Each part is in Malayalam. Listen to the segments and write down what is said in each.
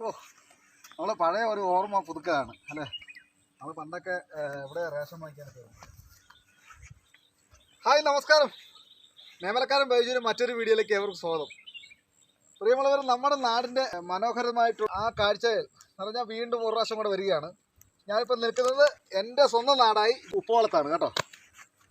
ഓ, നമ്മൾ പഴയ ഒരു ഓർമ്മ പുതുക്കുകയാണ് അല്ലേ. നമ്മൾ പണ്ടൊക്കെ ഇവിടെ റേഷൻ വാങ്ങിക്കാനൊക്കെ. ഹായ്, നമസ്കാരം. നേമലക്കാരൻ ബൈജുവിന് മറ്റൊരു വീഡിയോയിലേക്ക് ഏവർക്കും സ്വാഗതം. പ്രിയമുള്ളവർ, നമ്മുടെ നാടിൻ്റെ മനോഹരമായിട്ടുള്ള ആ കാഴ്ചയിൽ പറഞ്ഞാൽ വീണ്ടും ഒരു പ്രാവശ്യം കൂടെ വരികയാണ്. ഞാനിപ്പോൾ നിൽക്കുന്നത് എൻ്റെ സ്വന്തം നാടായി ഉപ്പോളത്താണ് കേട്ടോ.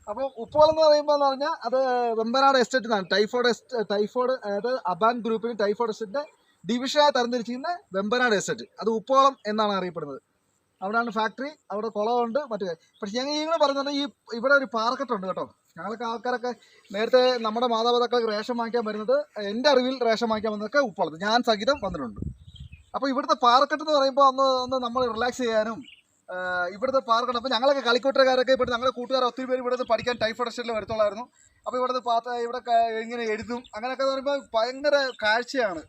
അപ്പം ഉപ്പോളം എന്ന് പറയുമ്പോൾ എന്ന് പറഞ്ഞാൽ അത് വെമ്പനാട് എസ്റ്റേറ്റിനാണ്. ടൈഫോയിഡ് അതായത് അബാൻ ഗ്രൂപ്പിന് ടൈഫോയിഡ് എസ്റ്റേറ്റിൻ്റെ ഡിവിഷനായി തരംതിരിച്ചിരിക്കുന്ന വെമ്പനാട് എസ്റ്റേറ്റ്. അത് ഉപ്പോളം എന്നാണ് അറിയപ്പെടുന്നത്. അവിടെയാണ് ഫാക്ടറി, അവിടെ കുളമുണ്ട് മറ്റേ. പക്ഷേ ഞങ്ങൾ പറഞ്ഞത് ഇവിടെ ഒരു പാറക്കെട്ടുണ്ട് കേട്ടോ. ഞങ്ങൾക്ക് ആൾക്കാരൊക്കെ നേരത്തെ നമ്മുടെ മാതാപിതാക്കൾക്ക് റേഷൻ വാങ്ങിക്കാൻ വരുന്നത്, എൻ്റെ അറിവിൽ റേഷൻ വാങ്ങിക്കാൻ വന്നതൊക്കെ ഉപ്പോളത്ത്, ഞാൻ സഹിതം വന്നിട്ടുണ്ട്. അപ്പോൾ ഇവിടുത്തെ പാറക്കെട്ട് എന്ന് പറയുമ്പോൾ ഒന്ന് നമ്മൾ റിലാക്സ് ചെയ്യാനും ഇവിടുത്തെ പാർക്കുണ്ട്. അപ്പോൾ ഞങ്ങളൊക്കെ കളിക്കൂട്ടുകാരൊക്കെ ഇവിടെ ഞങ്ങളുടെ കൂട്ടുകാർ ഒത്തിരി പേര് ഇവിടുന്ന് പഠിക്കാൻ ടൈഫോയിഡ് എസ്റ്റേറ്റിൽ വരത്തുള്ളായിരുന്നു. അപ്പോൾ ഇവിടുന്ന് ഇവിടെ ഇങ്ങനെ എഴുതും, അങ്ങനെയൊക്കെ പറയുമ്പോൾ ഭയങ്കര കാഴ്ചയാണ്.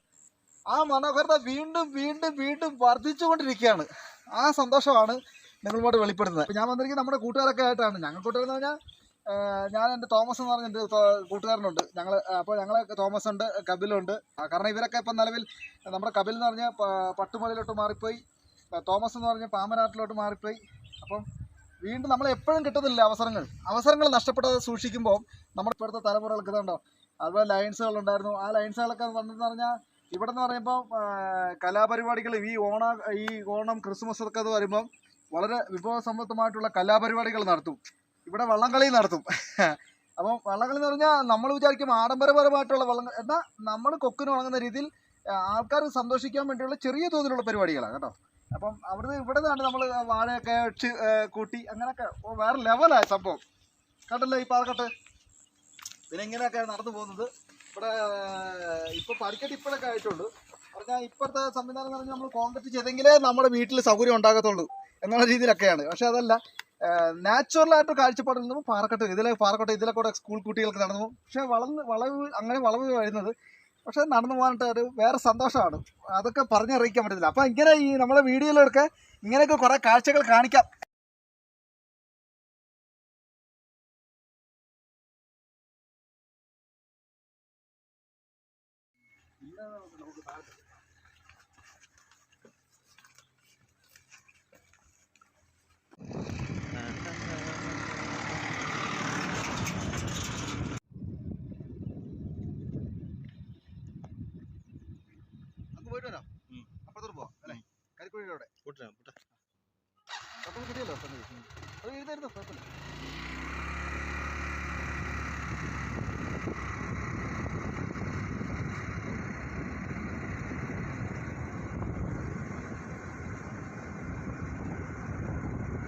ആ മനോഹരത വീണ്ടും വീണ്ടും വീണ്ടും വർദ്ധിച്ചുകൊണ്ടിരിക്കുകയാണ്. ആ സന്തോഷമാണ് നിങ്ങളുമായിട്ട് വെളിപ്പെടുത്തുന്നത്. അപ്പോൾ ഞാൻ വന്നിരിക്കുന്നത് നമ്മുടെ കൂട്ടുകാരൊക്കെ ആയിട്ടാണ്. ഞങ്ങൾ കൂട്ടുകാരെന്ന് പറഞ്ഞാൽ ഞാൻ എൻ്റെ തോമസ് എന്ന് പറഞ്ഞ എൻ്റെ കൂട്ടുകാരനുണ്ട്. അപ്പോൾ ഞങ്ങൾ തോമസ് ഉണ്ട്, കപിലുണ്ട്. കാരണം ഇവരൊക്കെ ഇപ്പം നിലവിൽ നമ്മുടെ കപിൽ എന്ന് പറഞ്ഞാൽ പട്ടുമലയിലോട്ട് മാറിപ്പോയി, തോമസ് എന്ന് പറഞ്ഞാൽ പാമനാട്ടിലോട്ട് മാറിപ്പോയി. അപ്പം വീണ്ടും നമ്മൾ എപ്പോഴും കിട്ടുന്നില്ല അവസരങ്ങൾ നഷ്ടപ്പെടാതെ സൂക്ഷിക്കുമ്പോൾ നമ്മുടെ ഇപ്പോഴത്തെ തലമുറകൾക്ക് ഇതുണ്ടോ. അതുപോലെ ലൈൻസുകളുണ്ടായിരുന്നു. ആ ലൈൻസുകളൊക്കെ വന്നെന്ന് പറഞ്ഞാൽ ഇവിടെ എന്ന് പറയുമ്പോൾ കലാപരിപാടികൾ ഈ ഓണം ക്രിസ്മസ് ഒക്കെ അത് വരുമ്പം വളരെ വിഭവസമൃദ്ധമായിട്ടുള്ള കലാപരിപാടികൾ നടത്തും. ഇവിടെ വള്ളംകളി നടത്തും. അപ്പം വള്ളംകളി എന്ന് പറഞ്ഞാൽ നമ്മൾ വിചാരിക്കും ആഡംബരപരമായിട്ടുള്ള വള്ളം, എന്നാൽ നമ്മൾ കൊക്കിന് വഴങ്ങുന്ന രീതിയിൽ ആൾക്കാർ സന്തോഷിക്കാൻ വേണ്ടിയുള്ള ചെറിയ തോതിലുള്ള പരിപാടികളാണ് കേട്ടോ. അപ്പം ഇവിടെ നിന്നാണ് നമ്മൾ വാഴയൊക്കെ വെച്ച് കൂട്ടി അങ്ങനെയൊക്കെ വേറെ ലെവലായ സംഭവം കണ്ടല്ലോ ഈ പാറക്കെട്ട്. പിന്നെ ഇങ്ങനെയൊക്കെ നടന്നു പോകുന്നത്. ഇവിടെ ഇപ്പോൾ പടിക്കെട്ട് ഇപ്പോഴൊക്കെ ആയിട്ടുള്ളൂ. പറഞ്ഞാൽ ഇപ്പോഴത്തെ സംവിധാനം എന്ന് പറഞ്ഞാൽ നമ്മൾ കോൺക്രീറ്റ് ചെയ്തെങ്കിലേ നമ്മുടെ വീട്ടിൽ സൗകര്യം ഉണ്ടാകത്തുള്ളൂ എന്നുള്ള രീതിയിലൊക്കെയാണ്. പക്ഷെ അതല്ല, നാച്ചുറലായിട്ട് കാഴ്ചപ്പാടിൽ നിന്നും പാറക്കെട്ട് ഇതിലെ കൂടെ സ്കൂൾ കുട്ടികൾക്ക് നടന്നു. പക്ഷെ വളവ് വരുന്നത്, പക്ഷെ നടന്നു പോകാനായിട്ട് ഒരു വേറെ സന്തോഷമാണ്. അതൊക്കെ പറഞ്ഞറിയിക്കാൻ പറ്റത്തില്ല. അപ്പം ഇങ്ങനെ ഈ നമ്മുടെ വീഡിയോയിലൊക്കെ ഇങ്ങനെയൊക്കെ കുറേ കാഴ്ചകൾ കാണിക്കാം. പോയിട്ട് വരാം. അപ്പുറത്തോട്ട് പോവാം അല്ലേ, കരിക്കുഴിയുടെ കിട്ടിയല്ലോ. അത് എഴുതായിരുന്നു, കുഴപ്പമില്ല.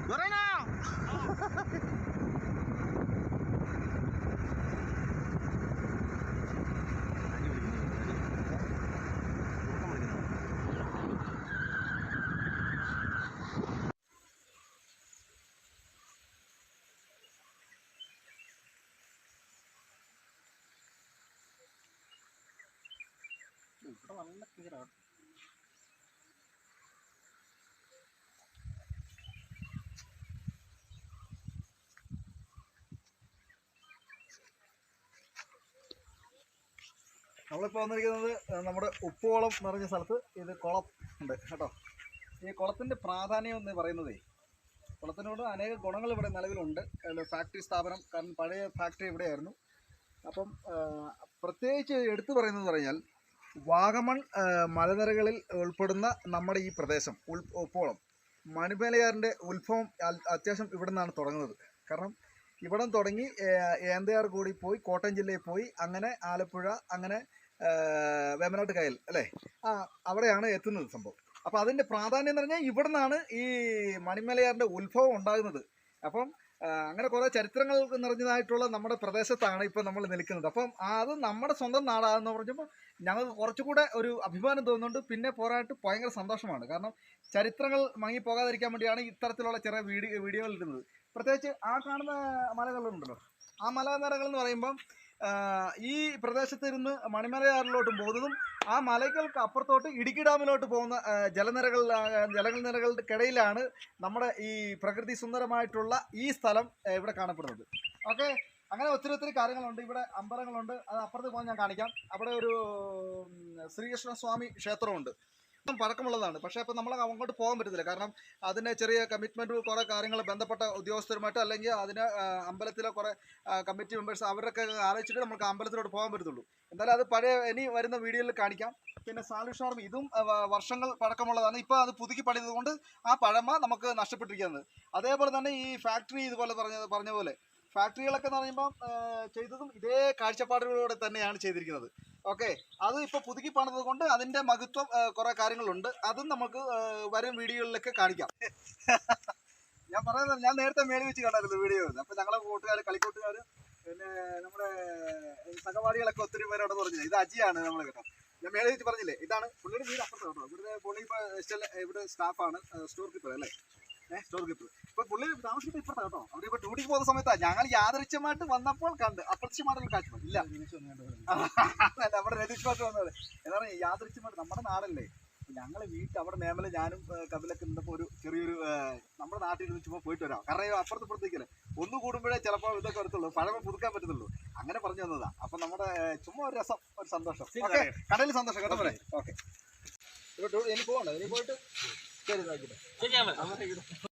ഇവിടെ നല്ല ക്ലിയറാണ്. നമ്മളിപ്പോൾ വന്നിരിക്കുന്നത് നമ്മുടെ ഉപ്പോളം എന്ന് പറഞ്ഞ സ്ഥലത്ത്. ഇത് കുളം ഉണ്ട് കേട്ടോ. ഈ കുളത്തിൻ്റെ പ്രാധാന്യം എന്ന് പറയുന്നതേ, കുളത്തിനോട് അനേക ഗുണങ്ങൾ ഇവിടെ നിലവിലുണ്ട്. ഫാക്ടറി സ്ഥാപനം, കാരണം പഴയ ഫാക്ടറി ഇവിടെയായിരുന്നു. അപ്പം പ്രത്യേകിച്ച് എടുത്തു പറയുന്നത് പറഞ്ഞാൽ വാഗമൺ മലനിരകളിൽ ഉൾപ്പെടുന്ന നമ്മുടെ ഈ പ്രദേശം ഉപ്പോളം മണിമലയാറിൻ്റെ ഉത്ഭവം അത്യാവശ്യം ഇവിടെ നിന്നാണ് തുടങ്ങുന്നത്. കാരണം ഇവിടെ തുടങ്ങി ഏന്തയാർ കൂടി പോയി കോട്ടയം ജില്ലയിൽ പോയി അങ്ങനെ ആലപ്പുഴ, അങ്ങനെ വേമ്പനാട്ട് കായൽ അല്ലേ, അവിടെയാണ് എത്തുന്നത് സംഭവം. അപ്പോൾ അതിൻ്റെ പ്രാധാന്യം എന്ന് പറഞ്ഞാൽ ഇവിടെ നിന്നാണ് ഈ മണിമലയാറിൻ്റെ ഉത്ഭവം ഉണ്ടാകുന്നത്. അപ്പം അങ്ങനെ കുറേ ചരിത്രങ്ങൾ നിറഞ്ഞതായിട്ടുള്ള നമ്മുടെ പ്രദേശത്താണ് ഇപ്പോൾ നമ്മൾ നിൽക്കുന്നത്. അപ്പം അത് നമ്മുടെ സ്വന്തം നാടാണെന്ന് പറഞ്ഞപ്പോൾ ഞങ്ങൾക്ക് കുറച്ചുകൂടെ ഒരു അഭിമാനം തോന്നുന്നുണ്ട്. പിന്നെ പോരായിട്ട് ഭയങ്കര സന്തോഷമാണ്. കാരണം ചരിത്രങ്ങൾ മങ്ങിപ്പോകാതിരിക്കാൻ വേണ്ടിയാണ് ഇത്തരത്തിലുള്ള ചെറിയ വീഡിയോകൾ ഇടുന്നത്. പ്രത്യേകിച്ച് ആ കാണുന്ന മലകളുണ്ടല്ലോ, ആ മലനിരകൾ എന്ന് പറയുമ്പം ഈ പ്രദേശത്തിരുന്ന് മണിമലയാറിലോട്ടും പോകുന്നതും ആ മലകൾക്ക് അപ്പുറത്തോട്ട് ഇടുക്കി ഡാമിലോട്ട് പോകുന്ന ജലനിരകൾക്കിടയിലാണ് നമ്മുടെ ഈ പ്രകൃതി സുന്ദരമായിട്ടുള്ള ഈ സ്ഥലം ഇവിടെ കാണപ്പെടുന്നത്. ഓക്കെ, അങ്ങനെ ഒത്തിരി കാര്യങ്ങളുണ്ട്. ഇവിടെ അമ്പലങ്ങളുണ്ട്, അത് അപ്പുറത്ത് പോകാൻ ഞാൻ കാണിക്കാം. അവിടെ ഒരു ശ്രീകൃഷ്ണസ്വാമി ക്ഷേത്രമുണ്ട്. പഴക്കമുള്ളതാണ്. പക്ഷേ അപ്പോൾ നമ്മൾ അങ്ങോട്ട് പോകാൻ പറ്റത്തില്ല. കാരണം അതിന് ചെറിയ കമ്മിറ്റ്മെൻറ്റ് കുറേ കാര്യങ്ങൾ ബന്ധപ്പെട്ട ഉദ്യോഗസ്ഥരുമായിട്ട് അല്ലെങ്കിൽ അതിന് അമ്പലത്തിലെ കുറേ കമ്മിറ്റി മെമ്പേഴ്സ് അവരൊക്കെ ആലോചിച്ചിട്ട് നമുക്ക് അമ്പലത്തിലോട്ട് പോകാൻ പറ്റത്തുള്ളൂ. എന്തായാലും അത് പഴയ ഇനി വരുന്ന വീഡിയോയിൽ കാണിക്കാം. പിന്നെ സാൽവേഷൻ ആർമി ഇതും വർഷങ്ങൾ പഴക്കമുള്ളതാണ്. ഇപ്പോൾ അത് പുതുക്കി പണിതത് കൊണ്ട് ആ പഴമ നമുക്ക് നഷ്ടപ്പെട്ടിരിക്കുന്നത്. അതേപോലെ തന്നെ ഈ ഫാക്ടറി ഇതുപോലെ പറഞ്ഞ പോലെ ഫാക്ടറികളൊക്കെ എന്ന് പറയുമ്പം ചെയ്തതും ഇതേ കാഴ്ചപ്പാടുകളോടെ തന്നെയാണ് ചെയ്തിരിക്കുന്നത്. ഓക്കെ, അത് ഇപ്പോൾ പുതുക്കി പണിതത് കൊണ്ട് അതിൻ്റെ മഹത്വം കുറേ കാര്യങ്ങളുണ്ട്. അതും നമുക്ക് വരും വീഡിയോകളിലൊക്കെ കാണിക്കാം. ഞാൻ പറയുന്നത് ഞാൻ നേരത്തെ മേടി വെച്ച് കണ്ടായിരുന്നു വീഡിയോ. അപ്പോൾ ഞങ്ങളെ കൂട്ടുകാർ കളിക്കൂട്ടുകാർ പിന്നെ നമ്മുടെ സഹപാഠികളൊക്കെ ഒത്തിരി പേരോട് പറഞ്ഞില്ല. ഇത് അജിയാണ് നമ്മൾ കേട്ടോ. ഞാൻ മേലെ വെച്ച് പറഞ്ഞില്ലേ, ഇതാണ് പുള്ളിയുടെ വീട് അപ്പുറത്ത് കേട്ടോ. ഇവിടുത്തെ പുള്ളി ഇപ്പോൾ ഇവിടെ സ്റ്റാഫാണ്, സ്റ്റോർ കീപ്പർ അല്ലേ, സ്റ്റോർ കീപ്പർ. ഇപ്പൊ പുള്ളി താമസിച്ചിട്ട് ഇപ്പുറത്താ കേട്ടോ. അവിടെ ഇപ്പൊ ഡ്യൂട്ടിക്ക് പോകുന്ന സമയത്താണ് ഞങ്ങൾ യാദൃച്ഛമായിട്ട് വന്നപ്പോൾ കണ്ട്. അപ്രത്യക്ഷമായിട്ടുള്ള കാഴ്ച ഇല്ല. നമ്മുടെ രതീഷ് ഭാഷ വന്നത് എന്താണ് യാദൃച്ഛമായിട്ട് നമ്മുടെ നാടല്ലേ. ഞങ്ങൾ വീട്ടിൽ അവിടെ മേമല ഞാനും കപിലൊക്കെ നിന്നപ്പോൾ ഒരു ചെറിയൊരു നമ്മുടെ നാട്ടിൽ നിന്ന് ചുമ്മാ പോയിട്ട് വരാം. കാരണം അപ്പുറത്തേക്കല്ലേ ഒന്ന് കൂടുമ്പോഴേ ചിലപ്പോൾ ഇതൊക്കെ വരത്തുള്ളൂ, പഴമ പുതുക്കാൻ പറ്റത്തുള്ളൂ. അങ്ങനെ പറഞ്ഞു തന്നതാ. അപ്പൊ നമ്മുടെ ചുമ്മാ ഒരു രസം, ഒരു സന്തോഷം. ഓക്കെ, കടയിൽ സന്തോഷം കേട്ടോ പോലെ. ഓക്കെ, ഇനി പോകണ്ട, ഇനി പോയിട്ട് ശരി.